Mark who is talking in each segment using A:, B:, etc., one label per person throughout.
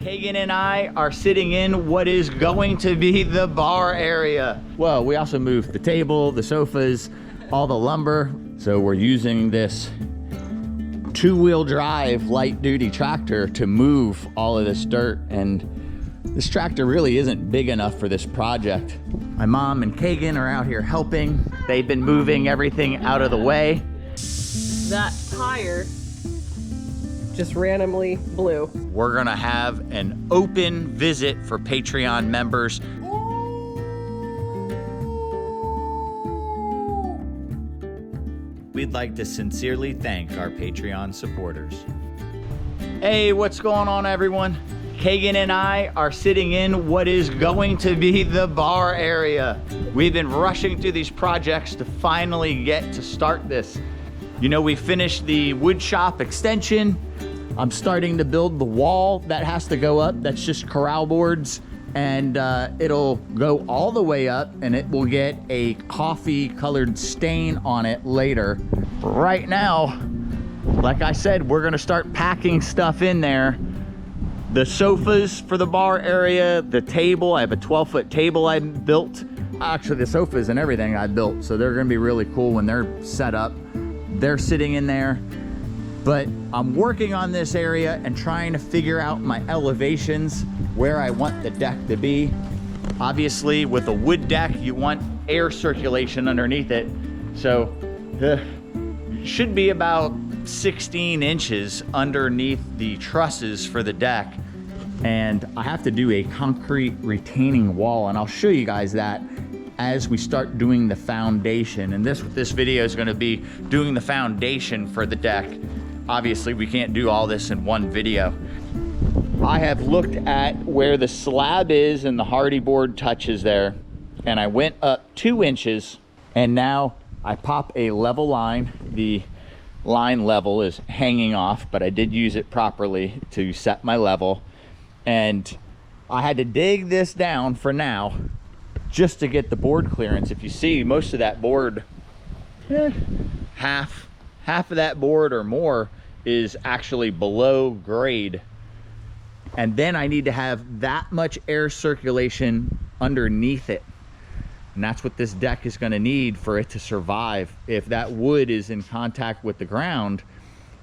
A: Kagan and I are sitting in what is going to be the bar area. Well, we also moved the table, the sofas, all the lumber. So we're using this two-wheel drive light duty tractor to move all of this dirt, and this tractor really isn't big enough for this project. My mom and Kagan are out here helping. They've been moving everything out of the way.
B: That tire just randomly blew.
A: We're gonna have an open visit for Patreon members. We'd like to sincerely thank our Patreon supporters. Hey, what's going on, everyone? Kagan and I are sitting in what is going to be the bar area. We've been rushing through these projects to finally get to start this. You know, we finished the wood shop extension. I'm starting to build the wall that has to go up. That's just corral boards, and it'll go all the way up, and it will get a coffee colored stain on it later. Right now, like I said, we're gonna start packing stuff in there. The sofas for the bar area, the table, I have a 12-foot table I built. Actually, the sofas and everything I built, so they're gonna be really cool when they're set up. They're sitting in there. But I'm working on this area and trying to figure out my elevations, where I want the deck to be. Obviously, with a wood deck, you want air circulation underneath it. So should be about 16 inches underneath the trusses for the deck. And I have to do a concrete retaining wall, and I'll show you guys that as we start doing the foundation. And this video is gonna be doing the foundation for the deck. Obviously, we can't do all this in one video. I have looked at where the slab is and the hardy board touches there, and I went up 2 inches, and now I pop a level line. The line level is hanging off, but I did use it properly to set my level. And I had to dig this down for now just to get the board clearance. If you see, most of that board, half of that board or more is actually below grade. And then I need to have that much air circulation underneath it. And that's what this deck is gonna need for it to survive. If that wood is in contact with the ground,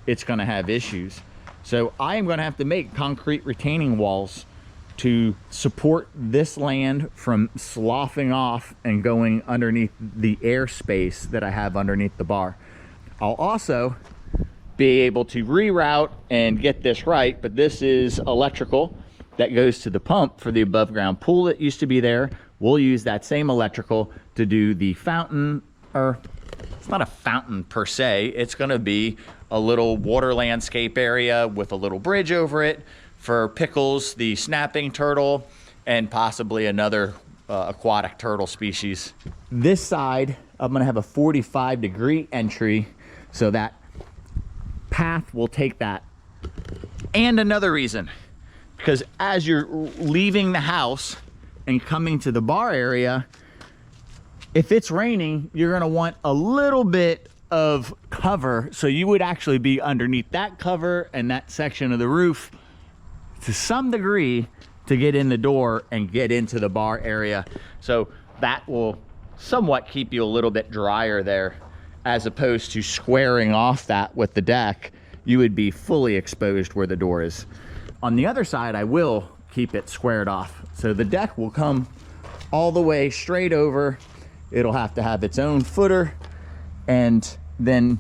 A: it's gonna have issues. So I am gonna have to make concrete retaining walls to support this land from sloughing off and going underneath the airspace that I have underneath the bar. I'll also be able to reroute and get this right, but this is electrical that goes to the pump for the above ground pool that used to be there. We'll use that same electrical to do the fountain, or it's not a fountain per se, it's gonna be a little water landscape area with a little bridge over it for pickles, the snapping turtle, and possibly another aquatic turtle species. This side, I'm gonna have a 45-degree entry, so that path will take that. And another reason, because as you're leaving the house and coming to the bar area, if it's raining, you're gonna want a little bit of cover, so you would actually be underneath that cover and that section of the roof to some degree to get in the door and get into the bar area. So that will somewhat keep you a little bit drier there, as opposed to squaring off that with the deck. You would be fully exposed where the door is. On the other side, I will keep it squared off. So the deck will come all the way straight over. It'll have to have its own footer, and then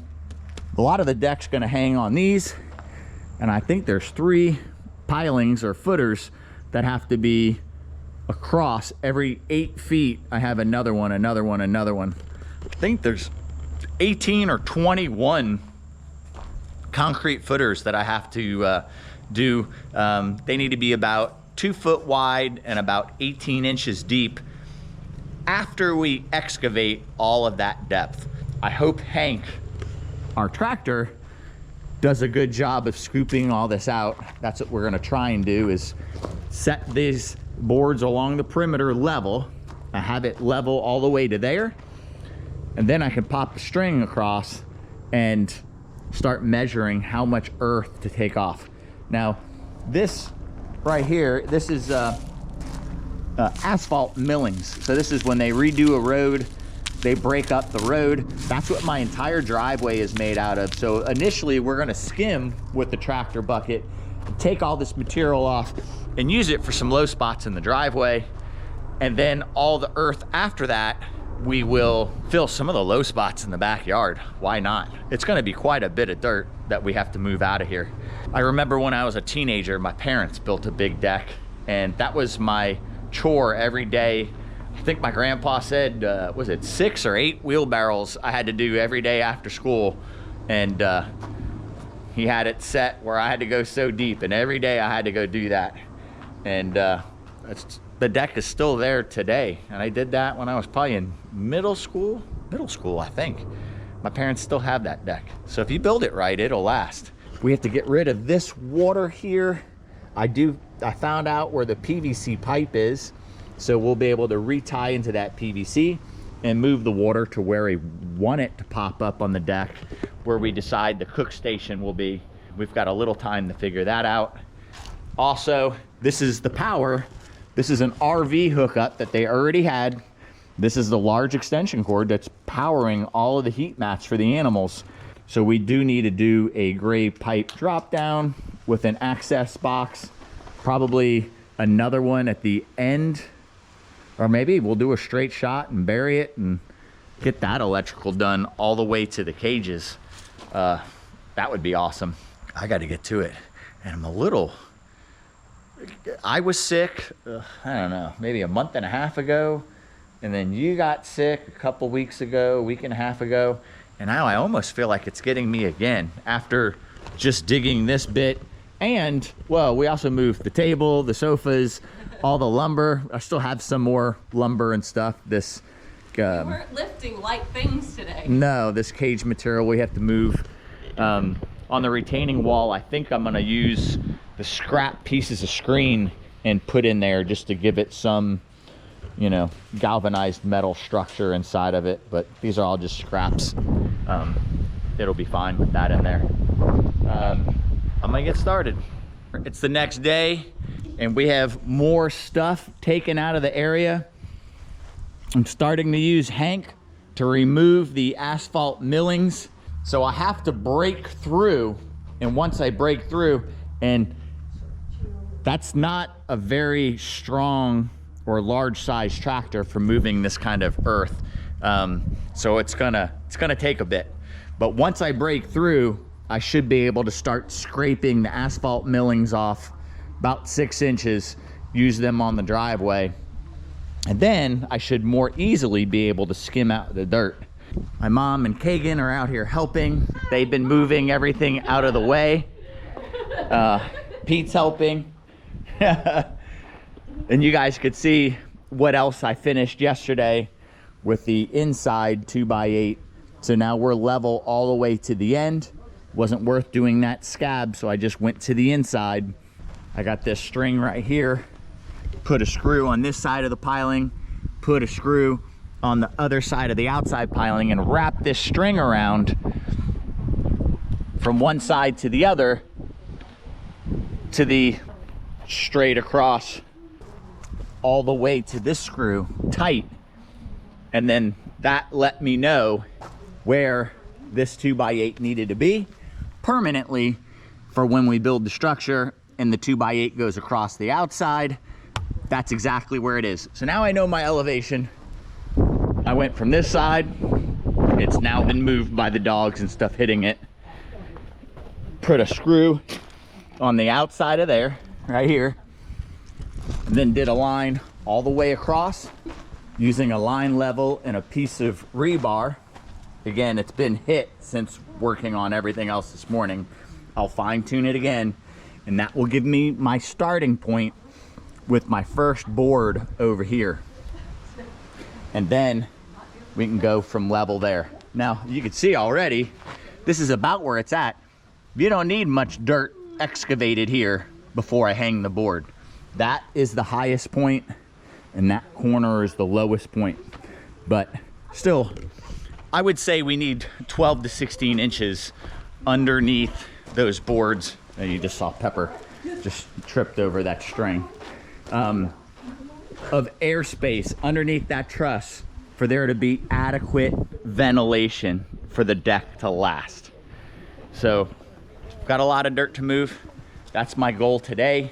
A: a lot of the deck's gonna hang on these, and I think there's 3 pilings or footers that have to be across every 8 feet. I have another one, another one, another one. I think there's 18 or 21 concrete footers that I have to do. They need to be about 2 foot wide and about 18 inches deep after we excavate all of that depth. I hope Hank, our tractor, does a good job of scooping all this out. That's what we're gonna try and do, is set these boards along the perimeter level. I have it level all the way to there, and then I can pop the string across and start measuring how much earth to take off. Now, this right here, this is asphalt millings. So this is when they redo a road, they break up the road. That's what my entire driveway is made out of. So initially we're gonna skim with the tractor bucket, take all this material off and use it for some low spots in the driveway. And then all the earth after that, we will fill some of the low spots in the backyard. Why not? It's gonna be quite a bit of dirt that we have to move out of here. I remember when I was a teenager, my parents built a big deck, and that was my chore every day. I think my grandpa said, was it 6 or 8 wheelbarrows I had to do every day after school. And he had it set where I had to go so deep, and every day I had to go do that. And the deck is still there today. And I did that when I was probably in middle school, I think. My parents still have that deck. So if you build it right, it'll last. We have to get rid of this water here. I found out where the PVC pipe is. So we'll be able to retie into that PVC and move the water to where we want it to pop up on the deck, where we decide the cook station will be. We've got a little time to figure that out. Also, this is the power. This is an RV hookup that they already had. This is the large extension cord that's powering all of the heat mats for the animals. So we do need to do a gray pipe drop down with an access box, probably another one at the end, or maybe we'll do a straight shot and bury it and get that electrical done all the way to the cages. That would be awesome. I got to get to it. And I was sick, I don't know, maybe a month and a half ago. And then you got sick a couple weeks ago, a week and a half ago. And now I almost feel like it's getting me again after just digging this bit. And, well, we also moved the table, the sofas, all the lumber. I still have some more lumber and stuff. This
B: You weren't lifting light things today.
A: No, this cage material we have to move. On the retaining wall, I think I'm gonna use the scrap pieces of screen and put in there just to give it some, you know, galvanized metal structure inside of it. But these are all just scraps. It'll be fine with that in there. I'm gonna get started. It's the next day and we have more stuff taken out of the area. I'm starting to use Hank to remove the asphalt millings. So I have to break through, and once I break through, and that's not a very strong or large size tractor for moving this kind of earth. So it's gonna take a bit. But once I break through, I should be able to start scraping the asphalt millings off about 6 inches, use them on the driveway. And then I should more easily be able to skim out the dirt. My mom and Kagan are out here helping. They've been moving everything out of the way. Pete's helping. And you guys could see what else I finished yesterday with the inside 2x8. So now we're level all the way to the end. Wasn't worth doing that scab, so I just went to the inside. I got this string right here. Put a screw on this side of the piling, put a screw on the other side of the outside piling, and wrap this string around from one side to the other to the straight across all the way to this screw tight. And then that let me know where this 2x8 needed to be permanently for when we build the structure and the 2x8 goes across the outside. That's exactly where it is. So now I know my elevation. I went from this side. It's now been moved by the dogs and stuff hitting it. Put a screw on the outside of there, right here. And then did a line all the way across using a line level and a piece of rebar. Again, it's been hit since working on everything else this morning. I'll fine tune it again, and that will give me my starting point with my first board over here. And then we can go from level there. Now, you can see already, this is about where it's at. You don't need much dirt excavated here before I hang the board. That is the highest point, and that corner is the lowest point. But still, I would say we need 12 to 16 inches underneath those boards. And you just saw Pepper just tripped over that string, of airspace underneath that truss for there to be adequate ventilation for the deck to last. So got a lot of dirt to move. That's my goal today.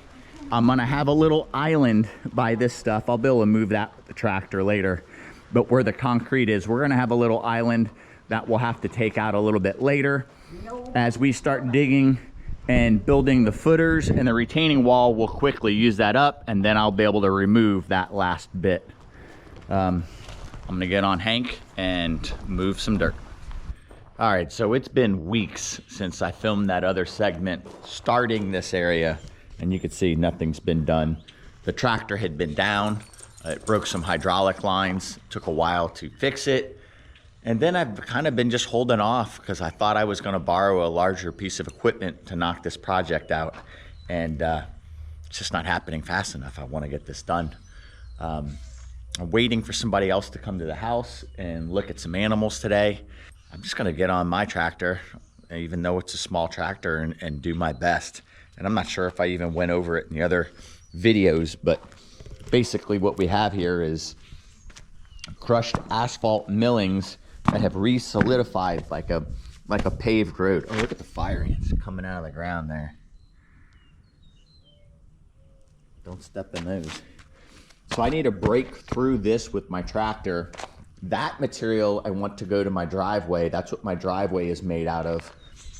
A: I'm gonna have a little island by this stuff. I'll be able to move that with the tractor later. But where the concrete is, we're gonna have a little island that we'll have to take out a little bit later. As we start digging and building the footers and the retaining wall, we'll quickly use that up, and then I'll be able to remove that last bit. I'm gonna get on Hank and move some dirt. All right, so it's been weeks since I filmed that other segment starting this area, and you can see nothing's been done. The tractor had been down. It broke some hydraulic lines. Took a while to fix it. And then I've kind of been just holding off because I thought I was gonna borrow a larger piece of equipment to knock this project out. And it's just not happening fast enough. I wanna get this done. I'm waiting for somebody else to come to the house and look at some animals today. I'm just gonna get on my tractor, even though it's a small tractor, and do my best. And I'm not sure if I even went over it in the other videos, but basically what we have here is crushed asphalt millings that have re-solidified like a paved road. Oh, look at the fire ants coming out of the ground there. Don't step in those. So I need to break through this with my tractor. That material I want to go to my driveway. That's what my driveway is made out of.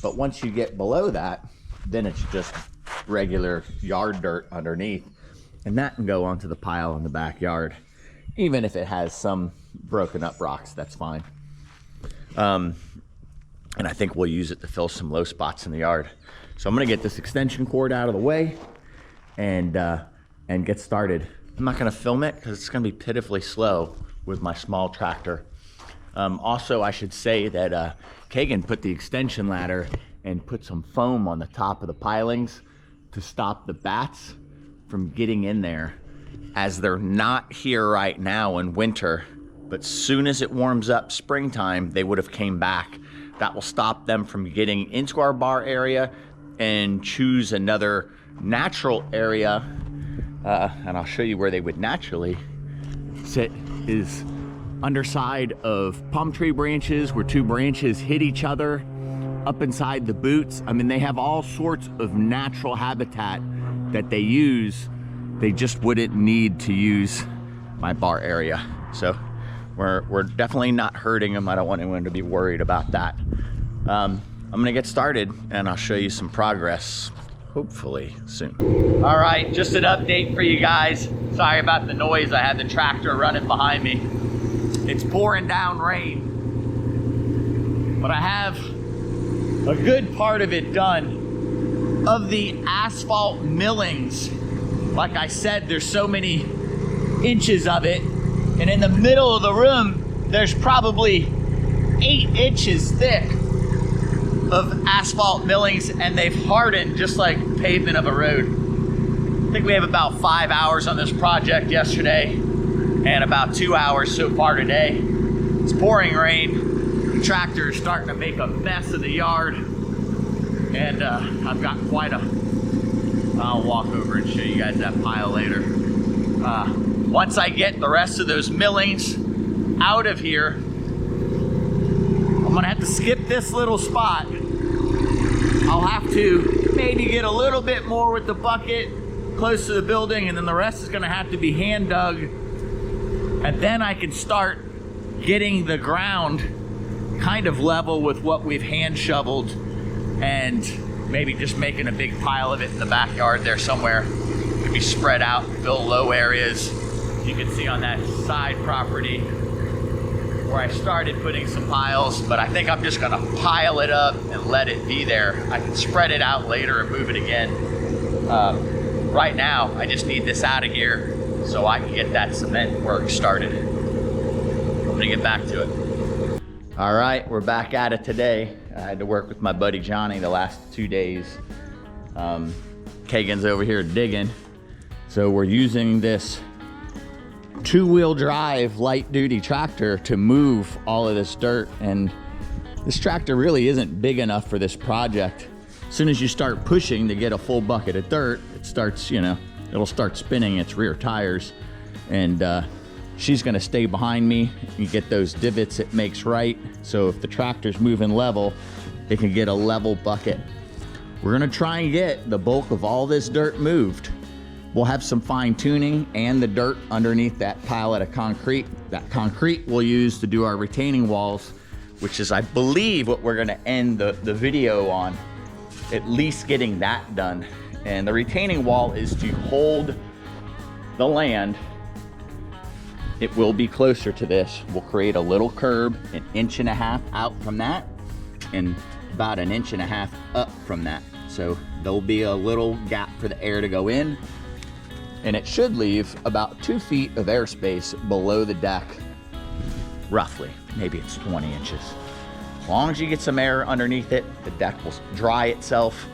A: But once you get below that, then it's just regular yard dirt underneath. And that can go onto the pile in the backyard. Even if it has some broken up rocks, that's fine. And I think we'll use it to fill some low spots in the yard. So I'm gonna get this extension cord out of the way and get started. I'm not gonna film it because it's gonna be pitifully slow with my small tractor. Also, I should say that Kagan put the extension ladder and put some foam on the top of the pilings to stop the bats from getting in there, as they're not here right now in winter, but soon as it warms up springtime, they would have came back. That will stop them from getting into our bar area and choose another natural area, and I'll show you where they would naturally sit, is underside of palm tree branches where two branches hit each other, up inside the boots. I mean, they have all sorts of natural habitat that they use. They just wouldn't need to use my bar area. So we're definitely not hurting them. I don't want anyone to be worried about that. I'm gonna get started and I'll show you some progress, hopefully soon. All right, just an update for you guys. Sorry about the noise. I had the tractor running behind me. It's pouring down rain, but I have a good part of it done. Of the asphalt millings, like I said, there's so many inches of it, and in the middle of the room, there's probably 8 inches thick of asphalt millings, and they've hardened just like pavement of a road. I think we have about 5 hours on this project yesterday, and about 2 hours so far today. It's pouring rain. The tractor is starting to make a mess of the yard, and I've got quite a, I'll walk over and show you guys that pile later. Once I get the rest of those millings out of here, I'm gonna have to skip this little spot. I'll have to maybe get a little bit more with the bucket close to the building, and then the rest is gonna have to be hand dug. And then I can start getting the ground kind of level with what we've hand shoveled, and maybe just making a big pile of it in the backyard there somewhere. It could be spread out, fill low areas. You can see on that side property where I started putting some piles, but I think I'm just gonna pile it up and let it be there. I can spread it out later and move it again. Right now, I just need this out of here so I can get that cement work started. I'm gonna get back to it. All right, we're back at it today. I had to work with my buddy Johnny the last 2 days. Kagan's over here digging. So we're using this 2-wheel drive light duty tractor to move all of this dirt. And this tractor really isn't big enough for this project. soon as you start pushing to get a full bucket of dirt, it starts, you know, it'll start spinning its rear tires. And she's gonna stay behind me. You get those divots it makes right. So if the tractor's moving level, it can get a level bucket. We're gonna try and get the bulk of all this dirt moved. We'll have some fine tuning and the dirt underneath that pallet of concrete. That concrete we'll use to do our retaining walls, which is, I believe, what we're gonna end the video on, at least getting that done. And the retaining wall is to hold the land. It will be closer to this. We'll create a little curb, 1.5 inches out from that, and about 1.5 inches up from that. So there'll be a little gap for the air to go in, and it should leave about 2 feet of airspace below the deck, roughly. Maybe it's 20 inches. As long as you get some air underneath it, the deck will dry itself.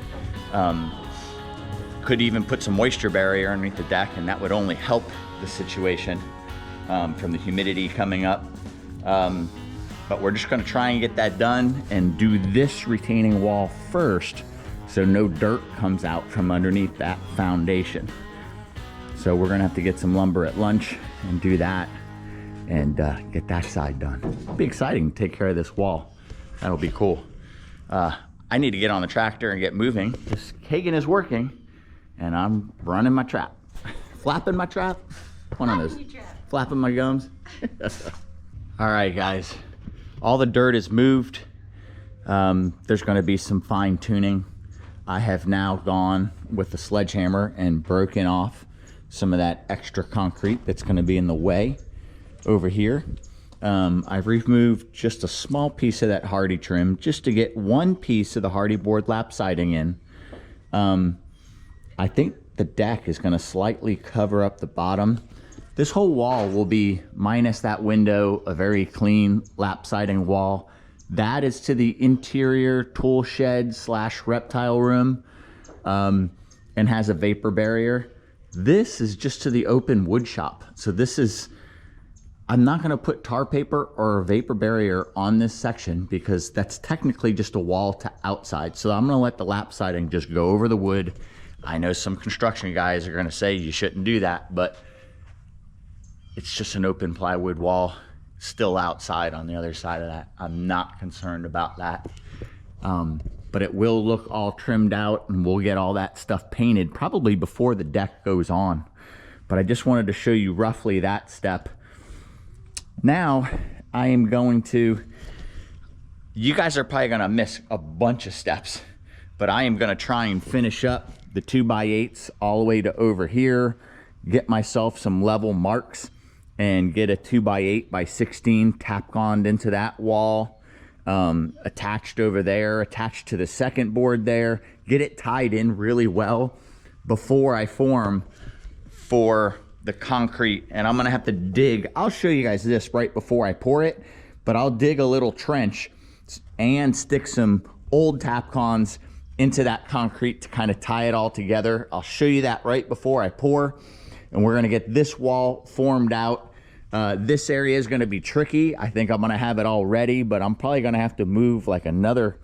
A: Could even put some moisture barrier underneath the deck, and that would only help the situation from the humidity coming up. But we're just gonna try and get that done and do this retaining wall first, so no dirt comes out from underneath that foundation. So we're gonna have to get some lumber at lunch and do that and get that side done. It'll be exciting to take care of this wall. That'll be cool. I need to get on the tractor and get moving. This Kagan is working and I'm running my trap. Flapping my trap? One of those. Flapping my gums. All right, guys. All the dirt is moved. There's gonna be some fine tuning. I have now gone with the sledgehammer and broken off some of that extra concrete that's gonna be in the way over here. I've removed just a small piece of that hardy trim just to get one piece of the hardy board lap siding in. I think the deck is gonna slightly cover up the bottom. This whole wall will be, minus that window, a very clean lap siding wall. That is to the interior tool shed / reptile room, and has a vapor barrier. This is just to the open wood shop. So this is, I'm not gonna put tar paper or a vapor barrier on this section because that's technically just a wall to outside. So I'm gonna let the lap siding just go over the wood. I know some construction guys are gonna say you shouldn't do that, but it's just an open plywood wall, still outside on the other side of that. I'm not concerned about that. But it will look all trimmed out and we'll get all that stuff painted probably before the deck goes on. But I just wanted to show you roughly that step. Now I am going to, you guys are probably gonna miss a bunch of steps, but I am gonna try and finish up the 2x8s all the way to over here, get myself some level marks and get a 2x8x16 tapconed into that wall, attached over there, attached to the second board there, get it tied in really well before I form for the concrete. And I'm gonna have to dig, I'll show you guys this right before I pour it, but I'll dig a little trench and stick some old tapcons into that concrete to kind of tie it all together. I'll show you that right before I pour. And we're gonna get this wall formed out. This area is gonna be tricky. I think I'm gonna have it all ready, but I'm probably gonna have to move like another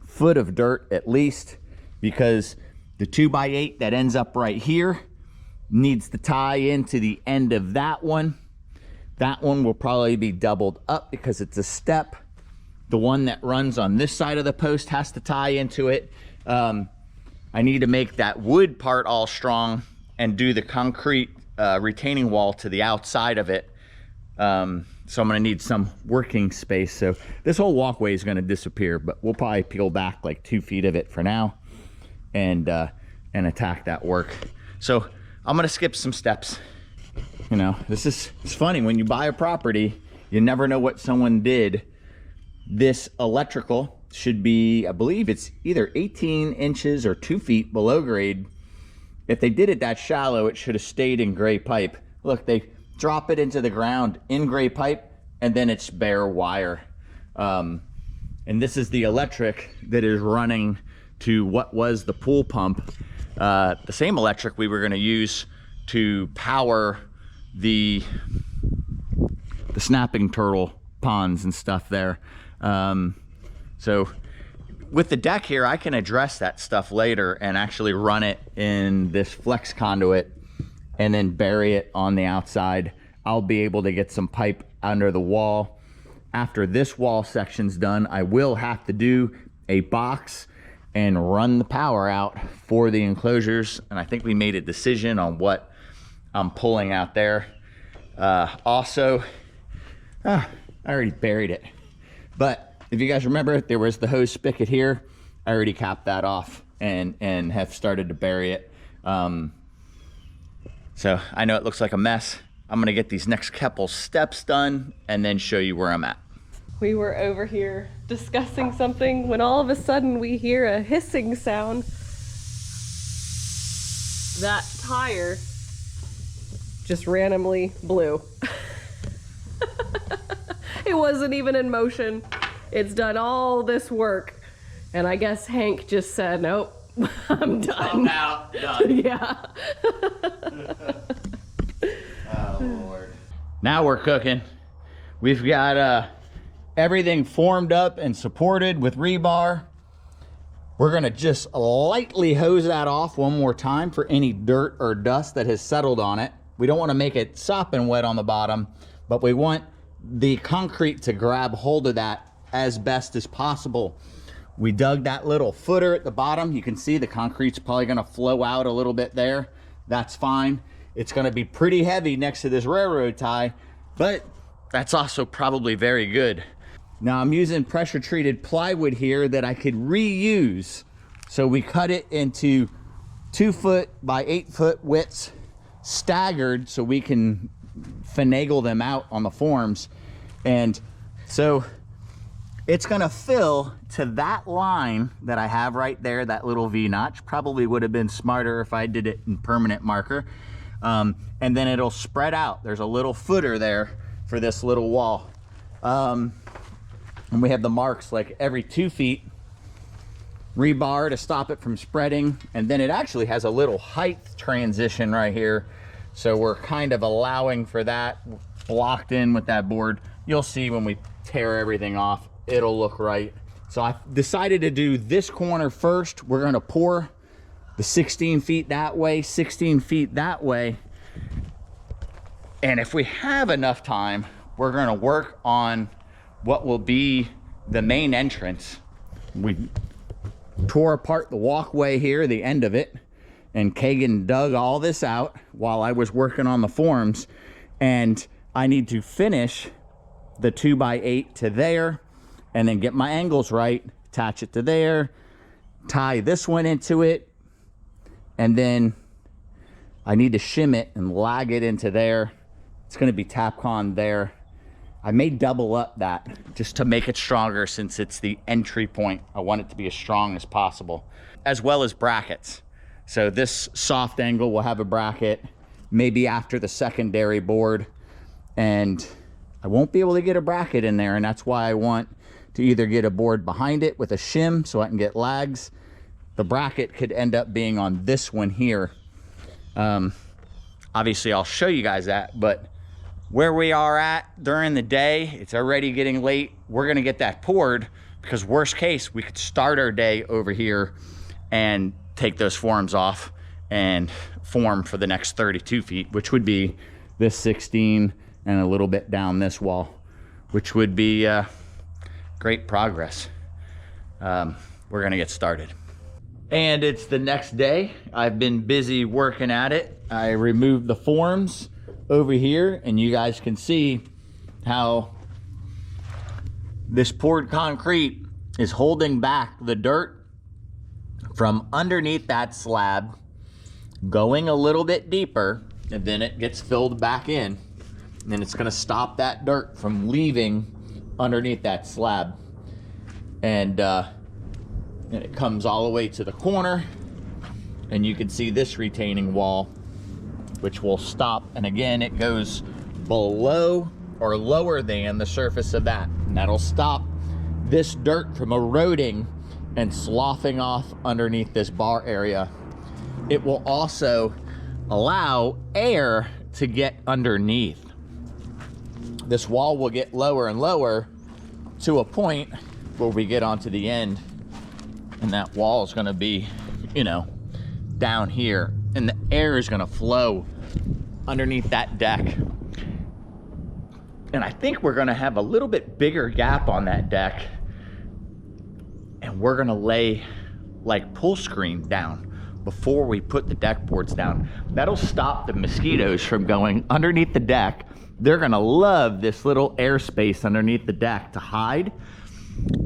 A: foot of dirt at least, because the 2x8 that ends up right here needs to tie into the end of that one. That one will probably be doubled up because it's a step. The one that runs on this side of the post has to tie into it. I need to make that wood part all strong and do the concrete retaining wall to the outside of it. So I'm gonna need some working space. So this whole walkway is gonna disappear, but we'll probably peel back like 2 feet of it for now and attack that work. So I'm gonna skip some steps. You know, it's funny, when you buy a property, you never know what someone did. This electrical should be, I believe it's either 18 inches or 2 feet below grade. If they did it that shallow, it should have stayed in gray pipe. Look, they drop it into the ground in gray pipe and then it's bare wire. And this is the electric that is running to what was the pool pump. The same electric we were gonna use to power the snapping turtle ponds and stuff there. So with the deck here, I can address that stuff later and actually run it in this flex conduit and then bury it on the outside. I'll be able to get some pipe under the wall. After this wall section's done, I will have to do a box and run the power out for the enclosures. And I think we made a decision on what I'm pulling out there. I already buried it. But if you guys remember, there was the hose spigot here. I already capped that off and have started to bury it. So I know it looks like a mess. I'm gonna get these next couple steps done and then show you where I'm at.
B: We were over here discussing something when all of a sudden we hear a hissing sound. That tire just randomly blew. It wasn't even in motion. It's done all this work. And I guess Hank just said, nope, I'm done.
A: I'm out, done.
B: Yeah.
A: Oh, Lord. Now we're cooking. We've got everything formed up and supported with rebar. We're gonna just lightly hose that off one more time for any dirt or dust that has settled on it. We don't wanna make it sopping wet on the bottom, but we want the concrete to grab hold of that as best as possible. We dug that little footer at the bottom. You can see the concrete's probably gonna flow out a little bit there. That's fine. It's gonna be pretty heavy next to this railroad tie, but that's also probably very good. Now I'm using pressure treated plywood here that I could reuse. So we cut it into 2 foot by 8 foot widths, staggered, so we can finagle them out on the forms. And so it's gonna fill to that line that I have right there, that little V-notch. Probably would have been smarter if I did it in permanent marker. And then it'll spread out. There's a little footer there for this little wall. And we have the marks like every 2 feet, rebar to stop it from spreading. And then it actually has a little height transition right here. So we're kind of allowing for that, blocked in with that board. You'll see when we tear everything off, it'll look right. So I decided to do this corner first. We're gonna pour the 16 feet that way, 16 feet that way. And if we have enough time, we're gonna work on what will be the main entrance. We tore apart the walkway here, the end of it, and Kagan dug all this out while I was working on the forms. And I need to finish the 2 by 8 to there, and then get my angles right, attach it to there, tie this one into it, and then I need to shim it and lag it into there. It's gonna be Tapcon there. I may double up that just to make it stronger since it's the entry point. I want it to be as strong as possible, as well as brackets. So this soft angle will have a bracket, maybe after the secondary board, and I won't be able to get a bracket in there, and that's why I want to either get a board behind it with a shim so I can get lags. The bracket could end up being on this one here. Obviously I'll show you guys that, but where we are at during the day, it's already getting late. We're gonna get that poured because worst case, we could start our day over here and take those forms off and form for the next 32 feet, which would be this 16 and a little bit down this wall, which would be great progress. We're gonna get started. And it's the next day. I've been busy working at it. I removed the forms over here, and you guys can see how this poured concrete is holding back the dirt from underneath that slab, going a little bit deeper, and then it gets filled back in. And then it's gonna stop that dirt from leaving underneath that slab. And it comes all the way to the corner, and you can see this retaining wall, which will stop. And again, it goes below or lower than the surface of that. And that'll stop this dirt from eroding and sloughing off underneath this bar area. It will also allow air to get underneath. This wall will get lower and lower to a point where we get onto the end And that wall is gonna be, you know, down here, and the air is gonna flow underneath that deck. And I think we're gonna have a little bit bigger gap on that deck, and we're gonna lay like pull screen down before we put the deck boards down. That'll stop the mosquitoes from going underneath the deck. They're gonna love this little airspace underneath the deck to hide,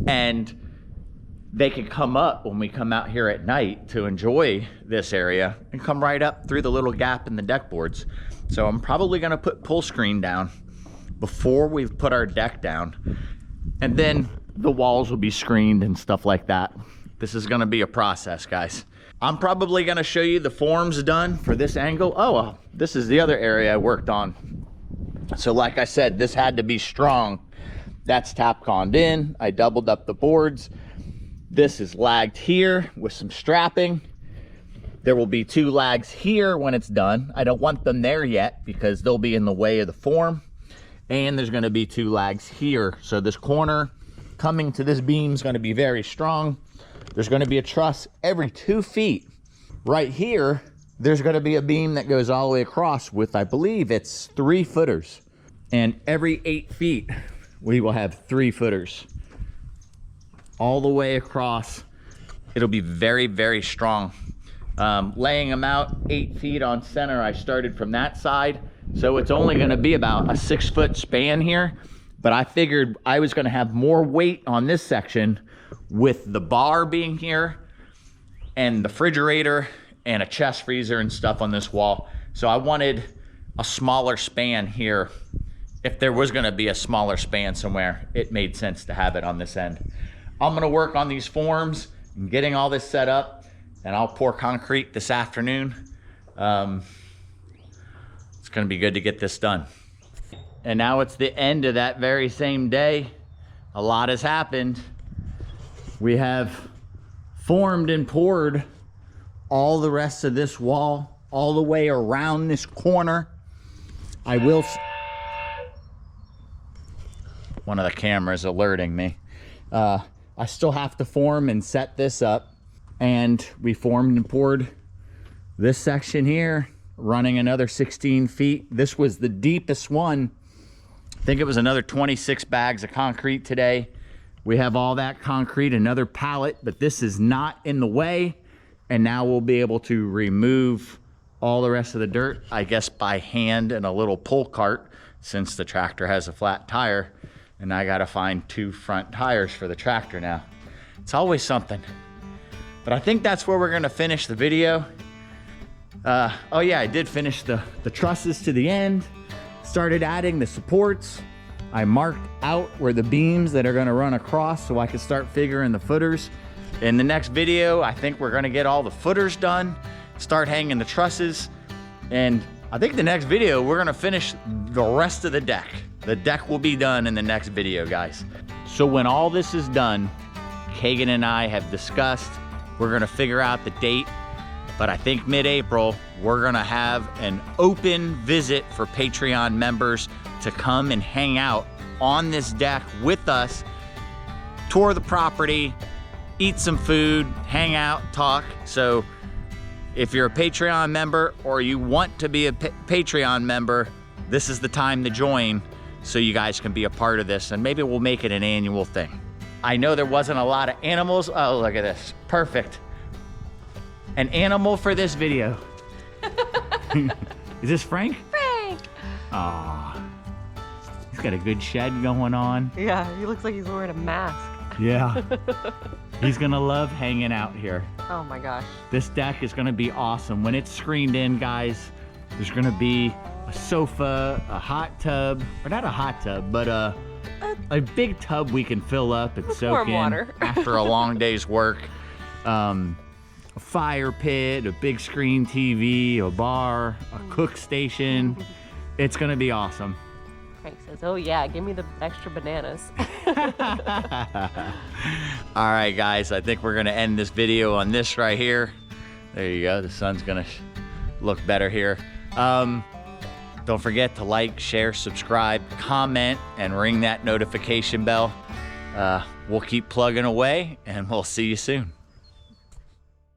A: and they can come up when we come out here at night to enjoy this area and come right up through the little gap in the deck boards. So I'm probably gonna put pull screen down before we put our deck down, and then the walls will be screened and stuff like that. This is gonna be a process, guys. I'm probably gonna show you the forms done for this angle. Oh, well, this is the other area I worked on. So like I said, this had to be strong. That's Tapconned in. I doubled up the boards. This is lagged here with some strapping. There will be 2 lags here when it's done. I don't want them there yet because they'll be in the way of the form. And there's gonna be 2 lags here. So this corner coming to this beam is gonna be very strong. There's gonna be a truss every 2 feet. Right here, there's gonna be a beam that goes all the way across with, I believe it's 3 footers. And every 8 feet, we will have 3 footers. All the way across. It'll be very, very strong. Laying them out 8 feet on center, I started from that side. So it's only gonna be about a 6-foot span here. But I figured I was gonna have more weight on this section with the bar being here and the refrigerator and a chest freezer and stuff on this wall. So I wanted a smaller span here. If there was gonna be a smaller span somewhere, it made sense to have it on this end. I'm gonna work on these forms and getting all this set up, and I'll pour concrete this afternoon. It's gonna be good to get this done. And now it's the end of that very same day. A lot has happened. We have formed and poured all the rest of this wall, all the way around this corner. One of the cameras alerting me. I still have to form and set this up, and we formed and poured this section here, running another 16 feet. This was the deepest one. I think it was another 26 bags of concrete today. We have all that concrete, another pallet, but this is not in the way, and now we'll be able to remove all the rest of the dirt, I guess by hand and a little pull cart, since the tractor has a flat tire. And I gotta find 2 front tires for the tractor now. It's always something. But I think that's where we're gonna finish the video. Oh yeah, I did finish the trusses to the end. Started adding the supports. I marked out where the beams that are gonna run across so I could start figuring the footers. In the next video, I think we're gonna get all the footers done, start hanging the trusses, and I think the next video, we're gonna finish the rest of the deck. The deck will be done in the next video, guys. So when all this is done, Kagan and I have discussed, we're gonna figure out the date, but I think mid-April, we're gonna have an open visit for Patreon members to come and hang out on this deck with us, tour the property, eat some food, hang out, talk. So if you're a Patreon member or you want to be a Patreon member, this is the time to join so you guys can be a part of this, and maybe we'll make it an annual thing. I know there wasn't a lot of animals. Oh, look at this. Perfect. An animal for this video. Is this Frank?
B: Frank!
A: Aw. He's got a good shed going on.
B: Yeah, he looks like he's wearing a mask.
A: Yeah. He's gonna love hanging out here.
B: Oh my gosh.
A: This deck is gonna be awesome. When it's screened in, guys, there's gonna be a sofa, a hot tub, or not a hot tub, but a big tub we can fill up and soak
B: warm
A: in
B: water.
A: after a long day's work. A fire pit, a big screen TV, a bar, a cook station. It's gonna be awesome.
B: Frank says, oh yeah, give me the extra bananas.
A: All right, guys, I think we're gonna end this video on this right here. There you go, the sun's gonna look better here. Don't forget to like, share, subscribe, comment, and ring that notification bell. We'll keep plugging away, and we'll see you soon.